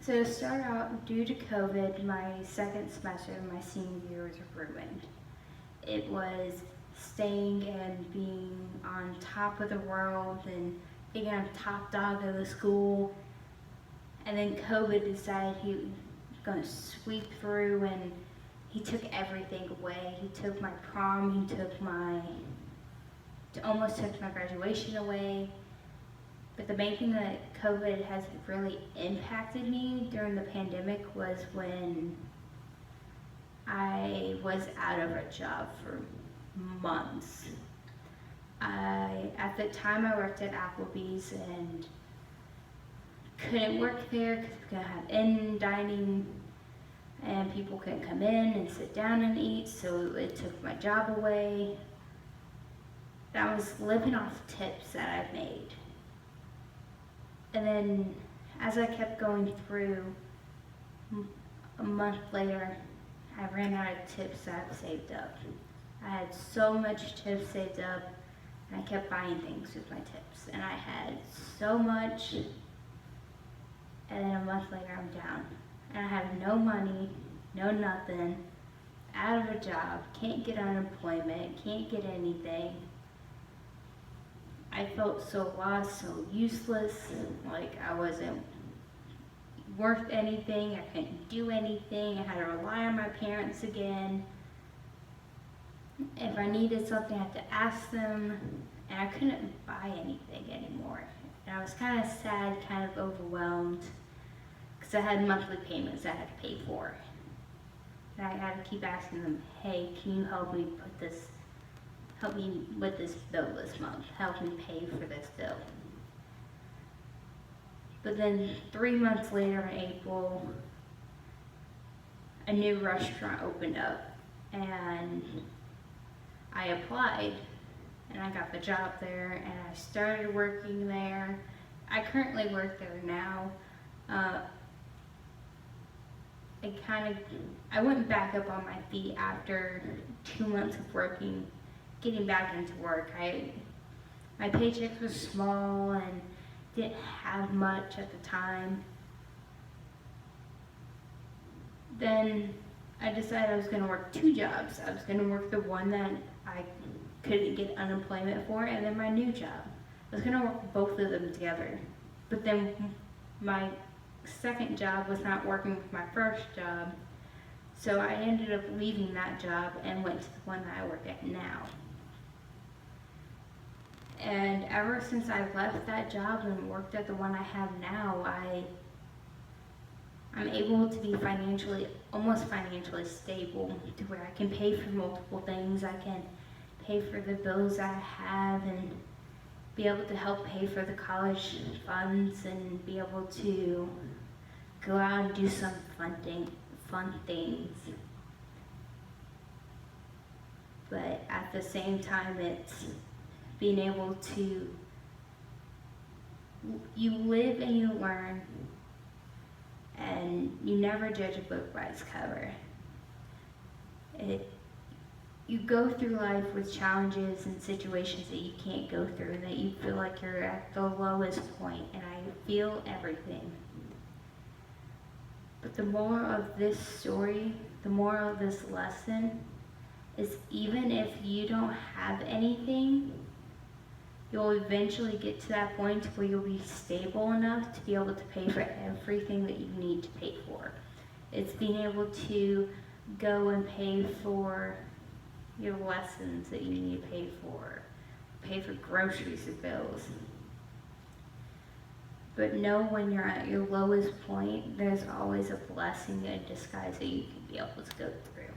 So to start out, due to COVID, my second semester of my senior year was ruined. It was staying and being on top of the world and being on top dog of the school. And then COVID decided he was going to sweep through and he took everything away. He took my prom, almost took my graduation away. But the main thing that COVID has really impacted me during the pandemic was when I was out of a job for months. At the time I worked at Applebee's and couldn't work there because we couldn't have in dining and people couldn't come in and sit down and eat, so it took my job away. And I was living off tips that I've made. And then as I kept going through, a month later, I ran out of tips that I've saved up. I had so much tips saved up, and I kept buying things with my tips. And I had so much, and then a month later I'm down. And I have no money, no nothing, out of a job, can't get unemployment, can't get anything. I felt so lost, so useless, like I wasn't worth anything, I couldn't do anything, I had to rely on my parents again. If I needed something, I had to ask them, and I couldn't buy anything anymore. And I was kind of sad, kind of overwhelmed, because I had monthly payments I had to pay for. And I had to keep asking them, hey, can you help me with this bill this month, help me pay for this bill. But then 3 months later in April, a new restaurant opened up and I applied and I got the job there and I started working there. I currently work there now. I went back up on my feet after 2 months of getting back into work. My paycheck was small and didn't have much at the time. Then I decided I was going to work 2 jobs. I was going to work the one that I couldn't get unemployment for, and then my new job. I was going to work both of them together. But then my second job was not working with my first job, so I ended up leaving that job and went to the one that I work at now. And ever since I left that job and worked at the one I have now, I'm able to be almost financially stable to where I can pay for multiple things. I can pay for the bills I have and be able to help pay for the college funds and be able to go out and do some fun things. But at the same time, it's being able to, you live and you learn, and you never judge a book by its cover. You go through life with challenges and situations that you can't go through, that you feel like you're at the lowest point, and I feel everything. But the moral of this story, the moral of this lesson, is even if you don't have anything, you'll eventually get to that point where you'll be stable enough to be able to pay for everything that you need to pay for. It's being able to go and pay for your lessons that you need to pay for groceries or bills. But know when you're at your lowest point, there's always a blessing in disguise that you can be able to go through.